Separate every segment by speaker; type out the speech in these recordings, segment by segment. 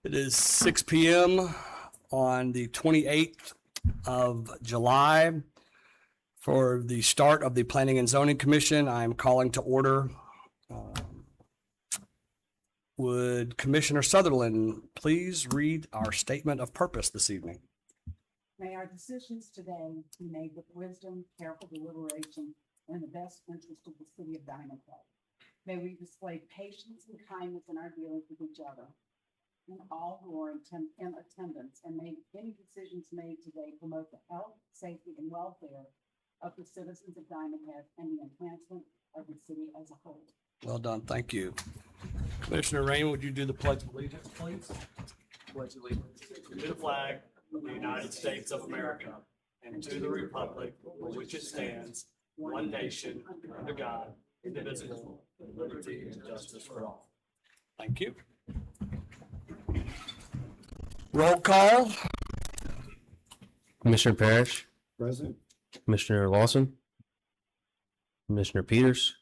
Speaker 1: It is 6 p.m. on the 28th of July. For the start of the Planning and Zoning Commission, I'm calling to order. Would Commissioner Sutherland please read our statement of purpose this evening?
Speaker 2: May our decisions today be made with wisdom, careful deliberation, and the best interest of the city of Diamondhead. May we display patience and kindness in our dealings with each other and all who are in attendance, and may any decisions made today promote the health, safety, and welfare of the citizens of Diamondhead and the enhancement of the city as a whole.
Speaker 1: Well done, thank you. Commissioner Rain, would you do the Pledge of Allegiance, please? Pledge of Allegiance to the flag of the United States of America and to the republic for which it stands, one nation, under God, indivisible, with liberty and justice for all. Thank you. Roll call.
Speaker 3: Commissioner Parrish,
Speaker 4: Present.
Speaker 3: Commissioner Lawson, Commissioner Peters,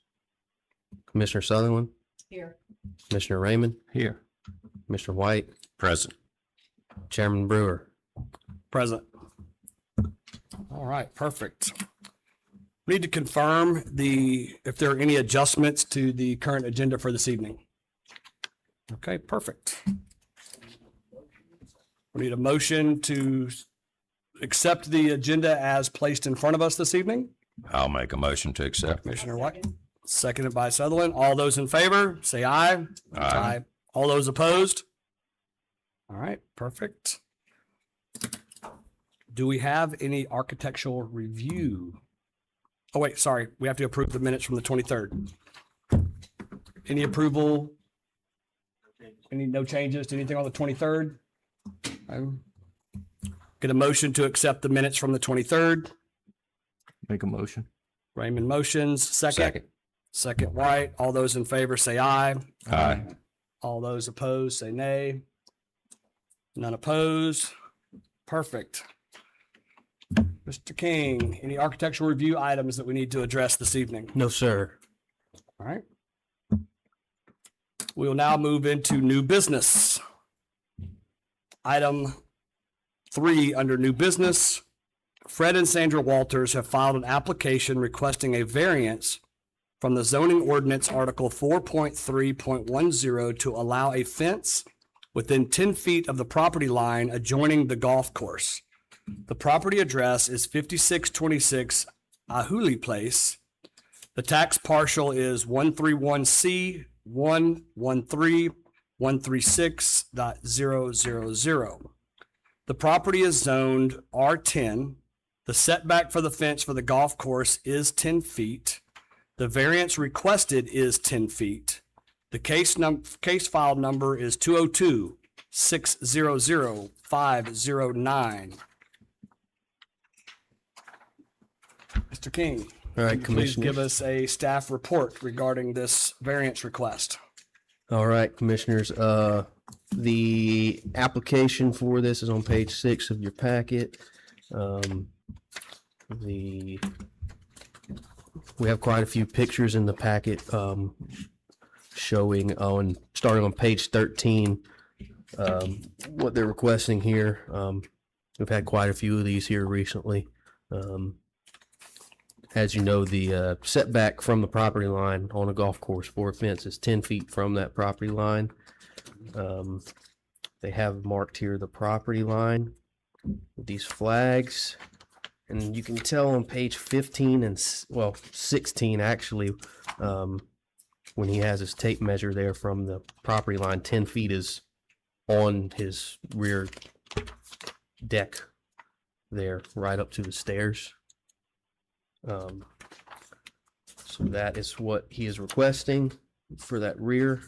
Speaker 3: Commissioner Sutherland,
Speaker 2: Here.
Speaker 3: Commissioner Raymond,
Speaker 4: Here.
Speaker 3: Commissioner White,
Speaker 4: Present.
Speaker 3: Chairman Brewer.
Speaker 1: Present. All right, perfect. We need to confirm if there are any adjustments to the current agenda for this evening. Okay, perfect. We need a motion to accept the agenda as placed in front of us this evening.
Speaker 4: I'll make a motion to accept.
Speaker 1: Commissioner White, seconded by Sutherland. All those in favor, say aye.
Speaker 4: Aye.
Speaker 1: All those opposed? All right, perfect. Do we have any architectural review? Oh, wait, sorry. We have to approve the minutes from the 23rd. Any approval? No changes to anything on the 23rd? Get a motion to accept the minutes from the 23rd.
Speaker 4: Make a motion.
Speaker 1: Raymond motions. Second White. All those in favor say aye.
Speaker 4: Aye.
Speaker 1: All those opposed say nay. None opposed. Perfect. Mr. King, any architectural review items that we need to address this evening?
Speaker 3: No, sir.
Speaker 1: All right. We will now move into new business. Item 3 under new business. Fred and Sandra Walters have filed an application requesting a variance from the zoning ordinance article 4.3.10 to allow a fence within 10 feet of the property line adjoining the golf course. The property address is 5626 Ahuli Place. The tax parcel is 131C113.136.000. The property is zoned R10. The setback for the fence for the golf course is 10 feet. The variance requested is 10 feet. The case file number is 202-600-509. Mr. King.
Speaker 3: All right,
Speaker 1: Please
Speaker 3: Commissioner.
Speaker 1: give us a staff report regarding this variance request.
Speaker 3: All right, Commissioners. The application for this is on page 6 of your packet. We have quite a few pictures in the packet showing starting on page 13 what they're requesting here. We've had quite a few of these here recently. As you know, the setback from the property line on a golf course for a fence is 10 feet from that property line. They have marked here the property line with these flags. And you can tell on page 15 and 16 actually, when he has his tape measure there from the property line, 10 feet is on his rear deck there, right up to the stairs. So that is what he is requesting for that rear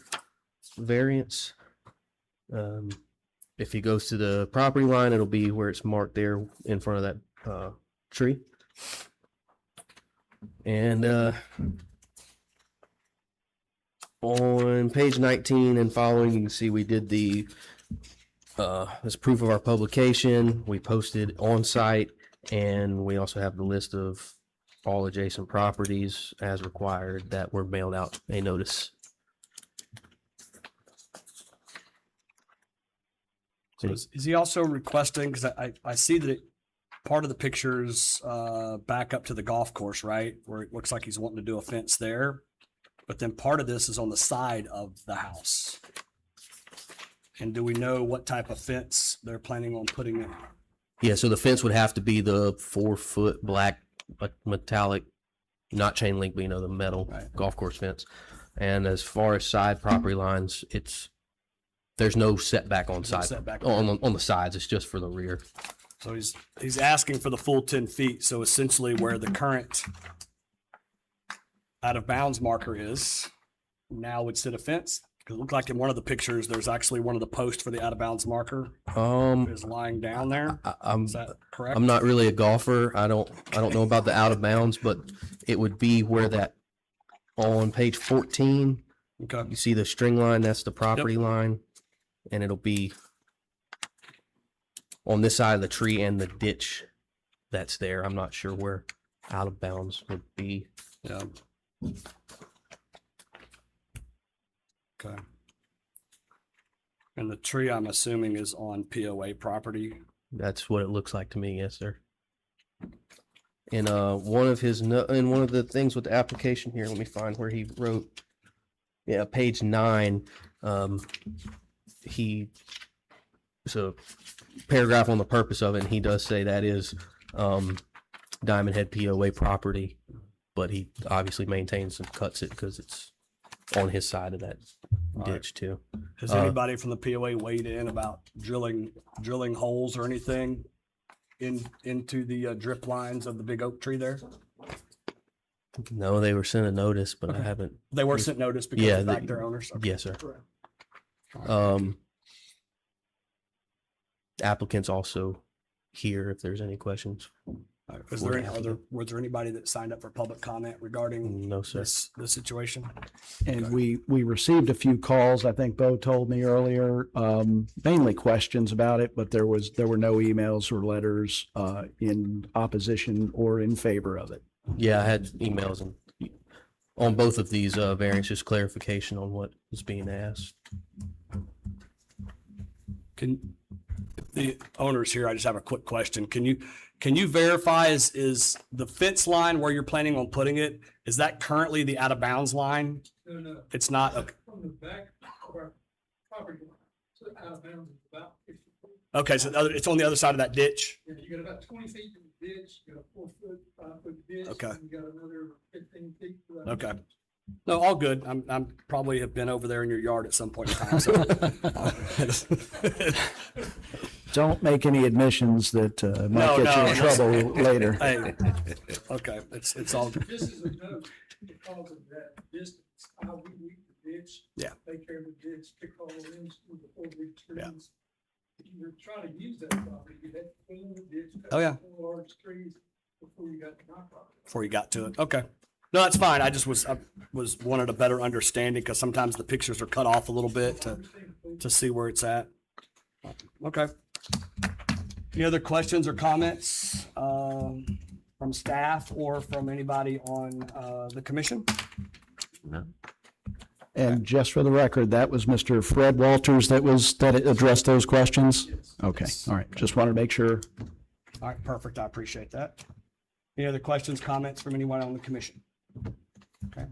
Speaker 3: variance. If he goes to the property line, it'll be where it's marked there in front of that tree. And on page 19 and following, you can see we did the as proof of our publication, we posted on site And we also have the list of all adjacent properties as required that were mailed out a notice.
Speaker 1: So is he also requesting, because I see that part of the pictures back up to the golf course, right? Where it looks like he's wanting to do a fence there. But then part of this is on the side of the house. And do we know what type of fence they're planning on putting in?
Speaker 3: Yeah, so the fence would have to be the 4-foot black metallic, not chain link, but you know, the metal
Speaker 1: Right.
Speaker 3: golf course fence. And as far as side property lines, there's no setback on
Speaker 1: There's no
Speaker 3: side
Speaker 1: setback.
Speaker 3: on the sides. It's just for the rear.
Speaker 1: So he's asking for the full 10 feet. So essentially where the current out of bounds marker is, now would sit a fence. Because it looked like in one of the pictures, there's actually one of the posts for the out of bounds marker is lying down there.
Speaker 3: I'm
Speaker 1: Is that correct?
Speaker 3: I'm not really a golfer. I don't know about the out of bounds, but it would be where that on page 14,
Speaker 1: Okay.
Speaker 3: you see the string line, that's the property line, and it'll be on this side of the tree and the ditch that's there. I'm not sure where out of bounds would be.
Speaker 1: Yeah. Okay. And the tree, I'm assuming, is on POA property.
Speaker 3: That's what it looks like to me, yes, sir. And one of the things with the application here, let me find where he wrote, page 9, it's a paragraph on the purpose of it, and he does say that is Diamondhead POA property, but he obviously maintains and cuts it because it's on his side of that ditch too.
Speaker 1: Has anybody from the POA weighed in about drilling holes or anything into the drip lines of the big oak tree there?
Speaker 3: No, they were sent a notice, but I haven't.
Speaker 1: They were sent notice because
Speaker 3: Yeah,
Speaker 1: of the fact they're owners. Okay.
Speaker 3: Yes, sir.
Speaker 1: Correct.
Speaker 3: Applicants also here if there's any questions.
Speaker 1: All right. Was there anybody that signed up for public comment regarding
Speaker 3: No, sir.
Speaker 1: this situation?
Speaker 5: And we received a few calls, I think Bo told me earlier, mainly questions about it, but there were no emails or letters in opposition or in favor of it.
Speaker 3: Yeah, I had emails and on both of these variances, clarification on what is being asked.
Speaker 1: Can the owners here, I just have a quick question. Can you verify is the fence line where you're planning on putting it, is that currently the out of bounds line?
Speaker 6: No.
Speaker 1: It's not, okay.
Speaker 6: From the back of our property line, so out of bounds is about 50 feet.
Speaker 1: Okay, so it's on the other side of that ditch?
Speaker 6: Yeah, you got about 20 feet to the ditch, you got a 4-foot, 5-foot ditch.
Speaker 1: Okay.
Speaker 6: And you got another 15 feet for that.
Speaker 1: Okay. No, all good. I'm probably have been over there in your yard at some point in time, so.
Speaker 5: Don't make any admissions that
Speaker 1: No,
Speaker 5: might get you in
Speaker 1: no,
Speaker 5: trouble later.
Speaker 1: Hey, okay, it's all,
Speaker 6: This is a note because of that distance, how we weed the ditch.
Speaker 1: Yeah.
Speaker 6: Take care of the ditch, pick all the limbs before we
Speaker 1: Yeah.
Speaker 6: trees. If you're trying to use that property, you have to clean the ditch. cut
Speaker 1: Oh, yeah.
Speaker 6: 4 large trees before you got to my property.
Speaker 1: before you got to it. Okay. No, that's fine. I wanted a better understanding because sometimes the pictures are cut off a little bit to see where it's at. Okay. Any other questions or comments from staff or from anybody on the commission?
Speaker 5: And just for the record, that was Mr. Fred Walters that addressed those questions? Okay, all right. Just wanted to make sure.
Speaker 1: All right, perfect. I appreciate that. Any other questions, comments from anyone on the commission? Okay.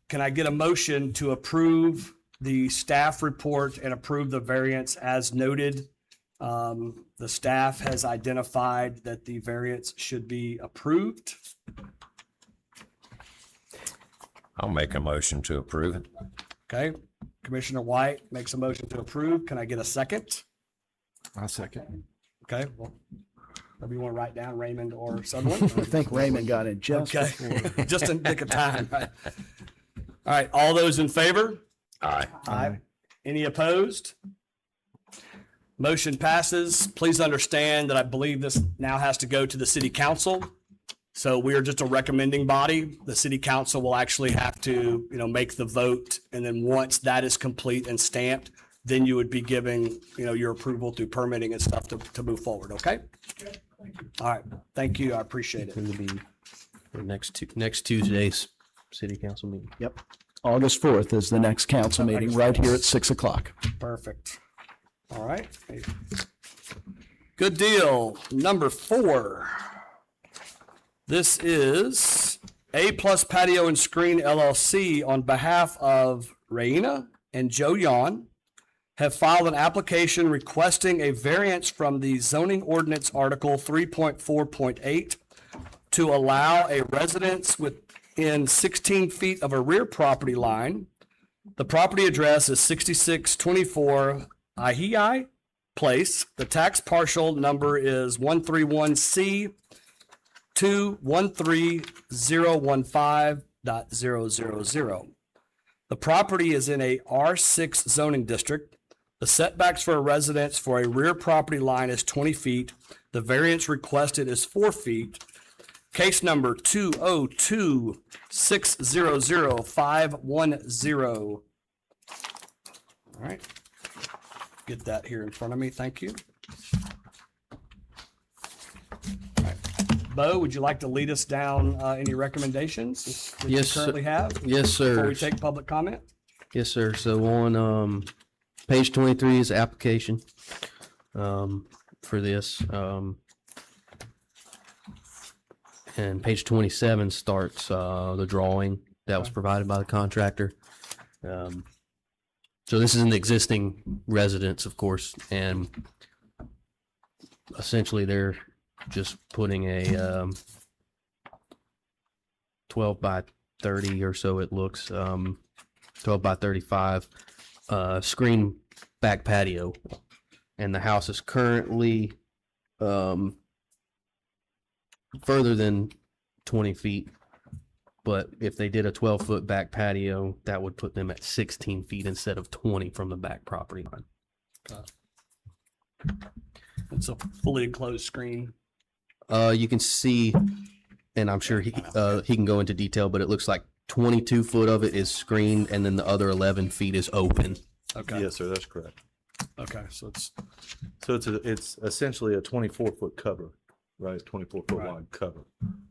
Speaker 1: Can I get a motion to approve the staff report and approve the variance as noted? The staff has identified that the variance should be approved.
Speaker 4: I'll make a motion to approve it.
Speaker 1: Okay. Commissioner White makes a motion to approve. Can I get a second?
Speaker 4: I'll second.
Speaker 1: Okay. Well, maybe you want to write down Raymond or someone?
Speaker 5: I think Raymond got it just
Speaker 1: Okay.
Speaker 5: before.
Speaker 1: Just in nick of time. Right? All right. All those in favor?
Speaker 4: Aye.
Speaker 1: Aye. Any opposed? Motion passes. Please understand that I believe this now has to go to the city council. So we are just a recommending body. The city council will actually have to, make the vote. And then once that is complete and stamped, then you would be giving, your approval through permitting and stuff to move forward, okay?
Speaker 6: Okay, thank you.
Speaker 1: All right, thank you, I appreciate it.
Speaker 3: It'll be the next Tuesday's city council meeting.
Speaker 5: Yep. August 4th is the next council meeting, right here at 6 o'clock.
Speaker 1: Perfect. All right. Good deal. Number 4. This is A Plus Patio and Screen LLC on behalf of Raina and Joe Yon have filed an application requesting a variance from the zoning ordinance article 3.4.8 to allow a residence within 16 feet of a rear property line. The property address is 6624 Ahii Place. The tax parcel number is 131C 213015.000. The property is in a R6 zoning district. The setbacks for a residence for a rear property line is 20 feet. The variance requested is 4 feet. Case number 202-600-510. All right. Get that here in front of me. Thank you. All right. Bo, would you like to lead us down any recommendations that
Speaker 3: Yes,
Speaker 1: you
Speaker 3: sir.
Speaker 1: currently have
Speaker 3: Yes,
Speaker 1: before
Speaker 3: sir.
Speaker 1: we take public comment?
Speaker 3: Yes, sir. So on page 23 is application for this. And page 27 starts the drawing that was provided by the contractor. So this is an existing residence, of course, and essentially they're just putting a 12 by 30 or so it looks, 12 by 35 screen back patio. And the house is currently further than 20 feet. But if they did a 12-foot back patio, that would put them at 16 feet instead of 20 from the back property line.
Speaker 1: It's a fully enclosed screen.
Speaker 3: You can see, and I'm sure he can go into detail, but it looks like 22 foot of it is screened, and then the other 11 feet is open.
Speaker 1: Okay.
Speaker 7: Yes, sir, that's correct.
Speaker 1: Okay. So it's
Speaker 7: So it's essentially a 24-foot cover, right? 24-foot
Speaker 1: Right.
Speaker 7: wide cover,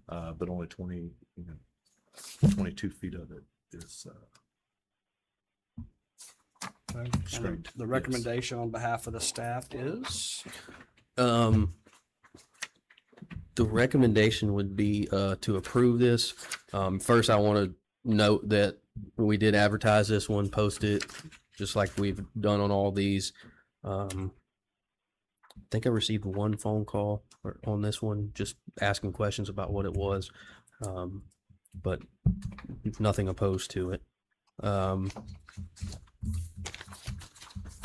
Speaker 7: but only 22 feet of it is
Speaker 1: okay.
Speaker 7: Screened,
Speaker 1: And the
Speaker 7: yes.
Speaker 1: recommendation on behalf of the staff is
Speaker 3: The recommendation would be to approve this. First, I want to note that we did advertise this one, post it, just like we've done on all these. I think I received one phone call on this one, just asking questions about what it was, but nothing opposed to it.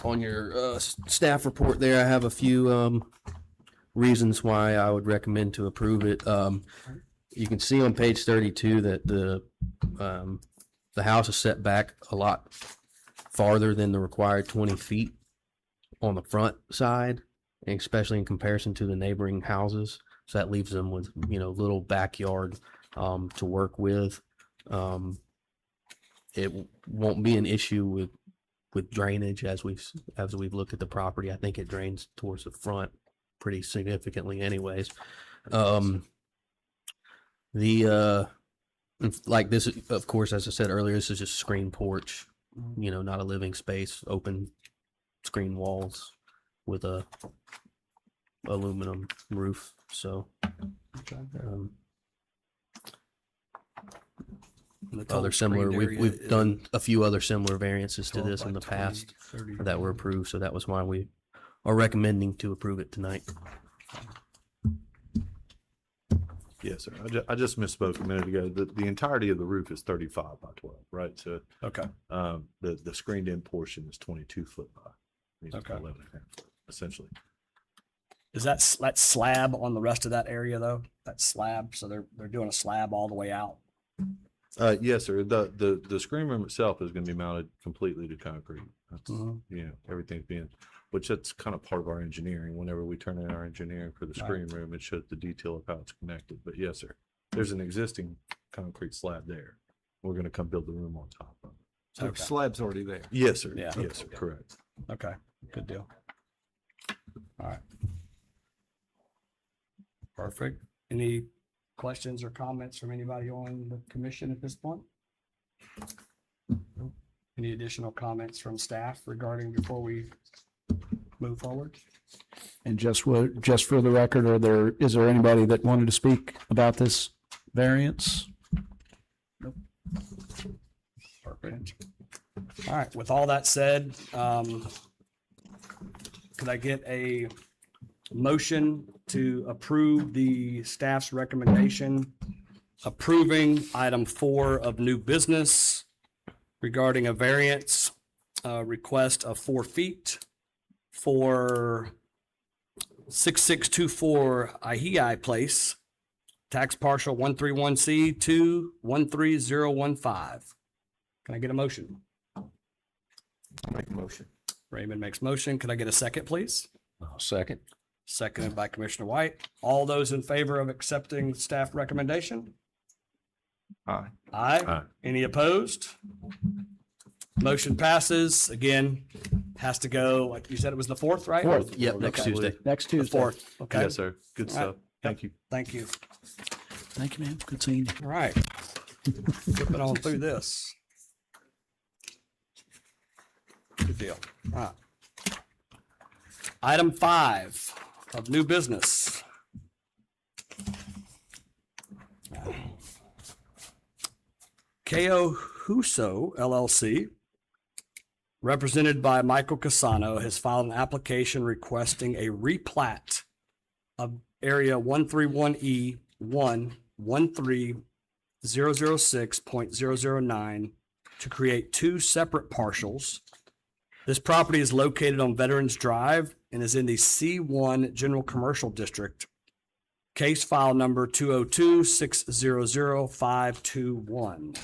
Speaker 3: On your staff report there, I have a few reasons why I would recommend to approve it. You can see on page 32 that the house is set back a lot farther than the required 20 feet on the front side, and especially in comparison to the neighboring houses. So that leaves them with, little backyard to work with. It won't be an issue with drainage as we've looked at the property. I think it drains towards the front pretty significantly anyways. Like this, of course, as I said earlier, this is just a screen porch, not a living space, open screen walls with a aluminum roof. So,
Speaker 1: the total
Speaker 3: other similar,
Speaker 1: screened area
Speaker 3: we've
Speaker 1: is
Speaker 3: done a few other similar variances to
Speaker 1: 12
Speaker 3: this in
Speaker 1: by
Speaker 3: the
Speaker 1: 20,
Speaker 3: past
Speaker 1: 30.
Speaker 3: that were approved. So that was why we are recommending to approve it tonight.
Speaker 7: yes, sir. I just misspoke a minute ago. The entirety of the roof is 35 by 12, right? So
Speaker 1: Okay.
Speaker 7: the screened in portion is 22 foot by
Speaker 1: Okay.
Speaker 7: 11 and a half foot, essentially.
Speaker 1: Is that slab on the rest of that area though? That slab, so they're doing a slab all the way out.
Speaker 7: Yes, sir. The screen room itself is going to be mounted completely to concrete. That's, everything's being, which that's kind of part of our engineering. Whenever we turn in our engineering for the
Speaker 1: Right.
Speaker 7: screen room, it shows the detail of how it's connected. But yes, sir, there's an existing concrete slab there. We're going to come build the room on top of it.
Speaker 4: So the slab's already there.
Speaker 7: Yes, sir.
Speaker 1: Yeah.
Speaker 7: Yes, sir. Correct.
Speaker 1: Okay, good deal. All right. Perfect. Any questions or comments from anybody on the commission at this point? Any additional comments from staff regarding before we move forward?
Speaker 5: And just for the record, is there anybody that wanted to speak about this variance?
Speaker 1: Perfect. All right, with all that said, could I get a motion to approve the staff's recommendation approving item 4 of new business regarding a variance request of 4 feet for 6624 Ahii Place, tax parcel 131C 213015. Can I get a motion?
Speaker 4: I'll make a motion.
Speaker 1: Raymond makes motion. Could I get a second, please?
Speaker 4: I'll second.
Speaker 1: Seconded by Commissioner White. All those in favor of accepting staff recommendation?
Speaker 4: Aye.
Speaker 1: Aye.
Speaker 7: Aye.
Speaker 1: Any opposed? Motion passes. Again, has to go, like you said, it was the 4th, right?
Speaker 5: 4th.
Speaker 3: Yep, next
Speaker 1: Okay.
Speaker 3: Tuesday.
Speaker 5: Next
Speaker 1: The
Speaker 5: Tuesday.
Speaker 1: 4th. Okay.
Speaker 7: Yes, sir. Good
Speaker 1: All right.
Speaker 7: stuff. Thank you.
Speaker 1: Thank you.
Speaker 5: Thank you, man. Good seeing you.
Speaker 1: All right. Flipping on through this. Good deal. All right. Item 5 of new business. KO Huso LLC, represented by Michael Casano, has filed an application requesting a replat of area 131E 13006.009 to create 2 separate parcels. This property is located on Veterans Drive and is in the C1 General Commercial District. Case file number 202-600-521.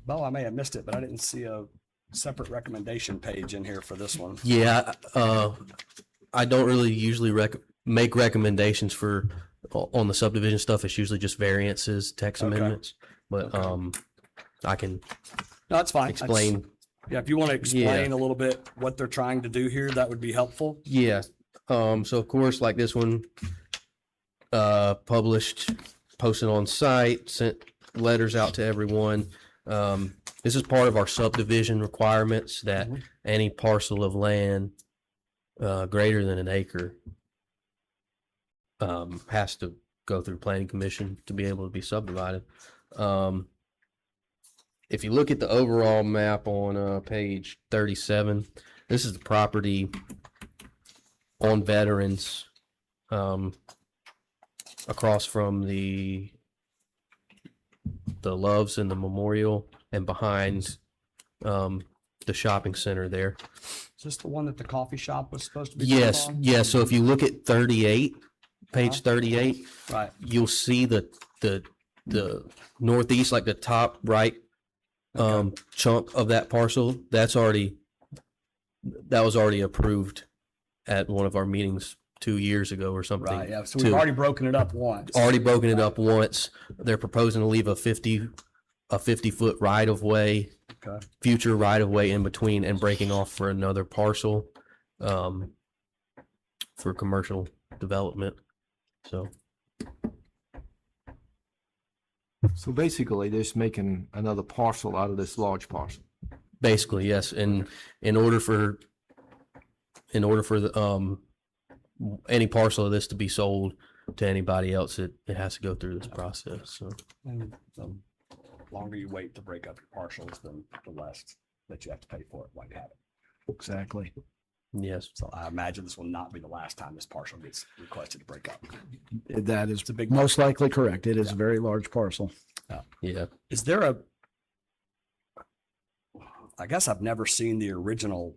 Speaker 1: Bo, I may have missed it, but I didn't see a separate recommendation page in here for this one.
Speaker 3: Yeah, I don't really usually make recommendations for on the subdivision stuff. It's usually just variances, text
Speaker 1: Okay.
Speaker 3: amendments. But I can
Speaker 1: No, that's fine.
Speaker 3: explain.
Speaker 1: Yeah, if you want to explain a little bit what they're trying to do here, that would be helpful.
Speaker 3: Yeah. So of course, like this one, published, posted on site, sent letters out to everyone. This is part of our subdivision requirements that any parcel of land greater than an acre has to go through planning commission to be able to be subdivided. If you look at the overall map on page 37, this is the property on Veterans, across from the Loves and the Memorial, and behind the shopping center there.
Speaker 1: Is this the one that the coffee shop was supposed to be? built
Speaker 3: Yes,
Speaker 1: on?
Speaker 3: yes. So if you look at 38, page 38,
Speaker 1: Right.
Speaker 3: you'll see the northeast, like the top right chunk of that parcel. That was already approved at one of our meetings 2 years ago or something.
Speaker 1: Right, yeah. So we've already broken it up once.
Speaker 3: Already broken it up once. They're proposing to leave a 50-foot right of way,
Speaker 1: Okay.
Speaker 3: future right of way in between, and breaking off for another parcel for commercial development. So
Speaker 8: So basically, they're just making another parcel out of this large parcel.
Speaker 3: basically, yes. And in order for the any parcel of this to be sold to anybody else, it has to go through this process. So
Speaker 1: And the longer you wait to break up your parcels, then the less that you have to pay for it while you have it.
Speaker 5: Exactly.
Speaker 3: yes,
Speaker 1: So I imagine this will not be the last time this parcel gets requested to break up.
Speaker 5: That is
Speaker 1: a big
Speaker 5: most likely correct. It is a very large parcel.
Speaker 3: yeah.
Speaker 1: Is there I guess I've never seen the original,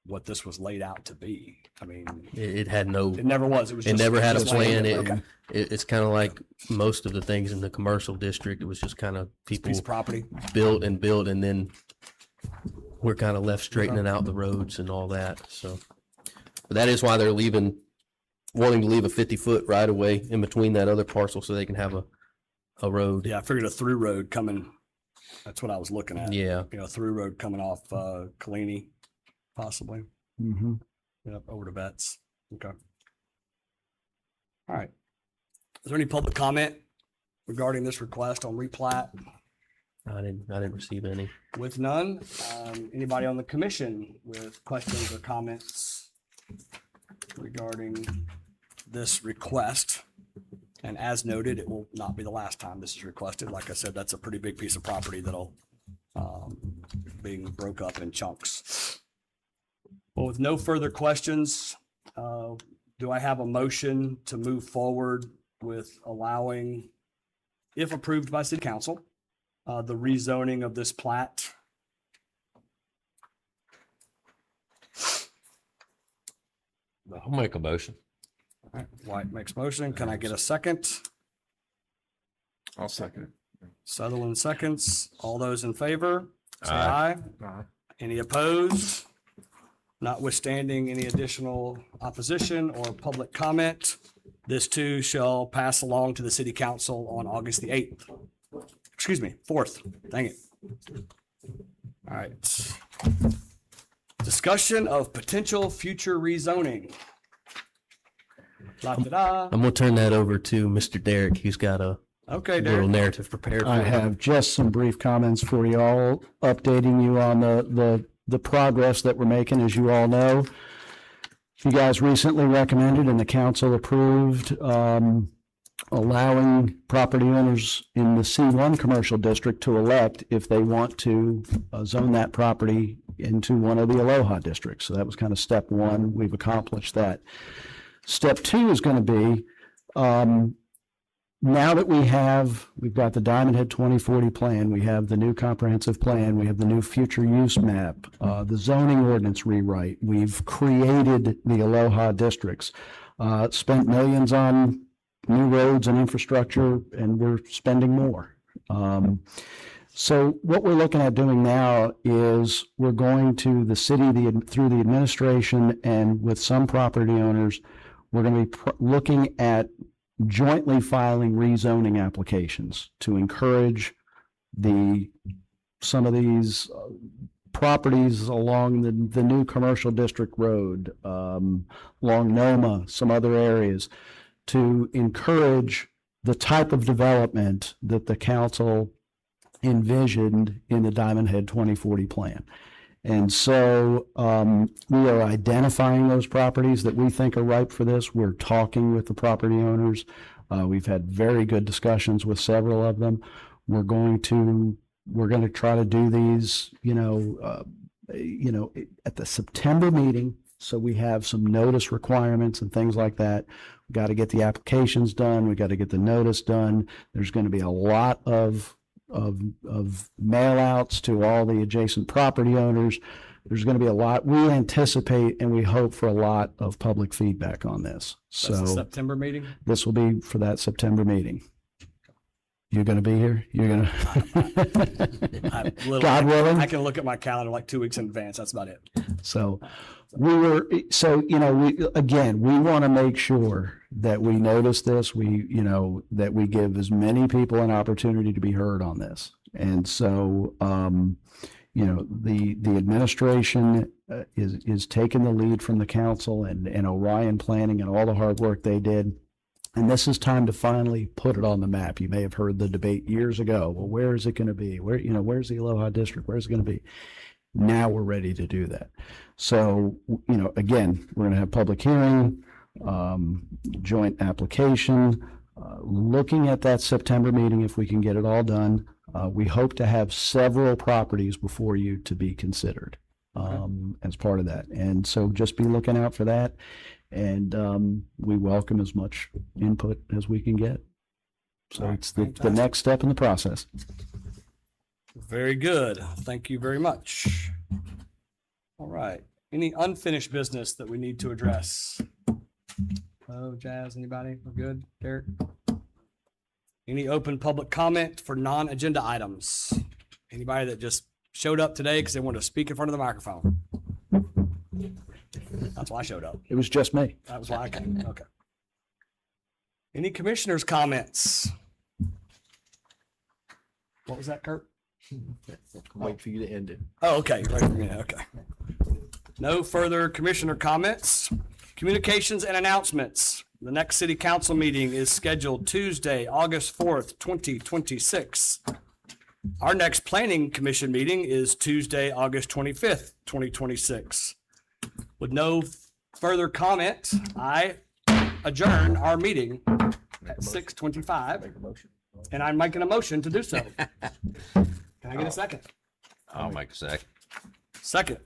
Speaker 1: what this was laid out to be. I mean,
Speaker 3: It had no.
Speaker 1: it never was. It was.
Speaker 3: It
Speaker 1: just-
Speaker 3: never had a
Speaker 1: just
Speaker 3: plan.
Speaker 1: land.
Speaker 3: It,
Speaker 1: Okay.
Speaker 3: it's kind of like most of the things in the commercial district. It was just kind of people
Speaker 1: Piece of property.
Speaker 3: built, and then we're kind of left straightening out the roads and all that. So but that is why they're wanting to leave a 50-foot right of way in between that other parcel so they can have a road.
Speaker 1: Yeah, I figured a through road coming. That's what I was looking at.
Speaker 3: Yeah.
Speaker 1: You know, through road coming off Kalini possibly.
Speaker 5: Mm-hmm.
Speaker 1: Yep, over to vets. Okay. All right. Is there any public comment regarding this request on replat?
Speaker 3: I didn't receive any.
Speaker 1: With none, anybody on the commission with questions or comments regarding this request? And as noted, it will not be the last time this is requested. Like I said, that's a pretty big piece of property that'll being broke up in chunks. Well, with no further questions, do I have a motion to move forward with allowing, if approved by city council, the rezoning of this plat?
Speaker 4: I'll make a motion.
Speaker 1: All right, White makes motion. Can I get a second?
Speaker 8: I'll second it.
Speaker 1: Sutherland seconds. All those in favor? Say
Speaker 4: Aye.
Speaker 1: aye. Any opposed? Notwithstanding any additional opposition or public comment, this too shall pass along to the city council on August the 8th. Excuse me, 4th. Dang it. All right. Discussion of potential future rezoning. La-da-da.
Speaker 3: I'm gonna turn that over to Mr. Derek. He's got a
Speaker 1: Okay,
Speaker 3: little
Speaker 1: Derek.
Speaker 3: narrative prepared.
Speaker 5: I
Speaker 3: for you.
Speaker 5: have just some brief comments for you all, updating you on the progress that we're making. As you all know, you guys recently recommended and the council approved allowing property owners in the C1 commercial district to elect if they want to zone that property into one of the Aloha districts. So that was kind of step one. We've accomplished that. Step two is going to be, now that we've got the Diamondhead 2040 plan, we have the new comprehensive plan, we have the new future use map, the zoning ordinance rewrite, we've created the Aloha districts, spent millions on new roads and infrastructure, and we're spending more. So what we're looking at doing now is we're going to the city, through the administration and with some property owners, we're going to be looking at jointly filing rezoning applications to encourage some of these properties along the new commercial district road, along Noma, some other areas, to encourage the type of development that the council envisioned in the Diamondhead 2040 plan. And so we are identifying those properties that we think are ripe for this. We're talking with the property owners. We've had very good discussions with several of them. We're going to try to do these, at the September meeting. So we have some notice requirements and things like that. We've got to get the applications done. We've got to get the notice done. There's going to be a lot of mail outs to all the adjacent property owners. There's going to be a lot. We anticipate and we hope for a lot of public feedback on this.
Speaker 1: That's the
Speaker 5: So
Speaker 1: September meeting?
Speaker 5: this will be for that September meeting. You're going to be here? You're going to, God willing.
Speaker 1: I can look at my calendar like 2 weeks in advance. That's about it.
Speaker 5: So we want to make sure that we notice this, that we give as many people an opportunity to be heard on this. And so, the administration is taking the lead from the council and Orion Planning and all the hard work they did. And this is time to finally put it on the map. You may have heard the debate years ago. Well, where is it going to be? Where's the Aloha district? Where's it going to be? Now we're ready to do that. So, again, we're going to have public hearing, joint application, looking at that September meeting if we can get it all done. We hope to have several properties before you to be considered as part of that. And so just be looking out for that. And we welcome as much input as we can get. So it's the next step in the process.
Speaker 1: Very good. Thank you very much. All right. Any unfinished business that we need to address? Oh, Jazz, anybody? We're good. Derek? Any open public comment for non-agenda items? Anybody that just showed up today because they wanted to speak in front of the microphone? That's why I showed up.
Speaker 5: It was just me.
Speaker 1: That was why I came. Okay. Any commissioners' comments? What was that, Kurt?
Speaker 8: Wait for you to end it.
Speaker 1: Oh, okay. Right for me. Okay. No further commissioner comments. Communications and announcements. The next city council meeting is scheduled Tuesday, August 4th, 2026. Our next planning commission meeting is Tuesday, August 25th, 2026. With no further comment, I adjourn our meeting at 6:25. And I'm making a motion to do so. Can I get a second?
Speaker 4: I'll make a second.
Speaker 1: Second.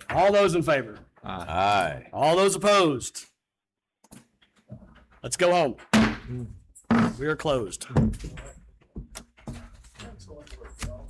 Speaker 1: All those in favor?
Speaker 4: Aye.
Speaker 1: All those opposed? Let's go home. We are closed.
Speaker 6: Excellent work, y'all.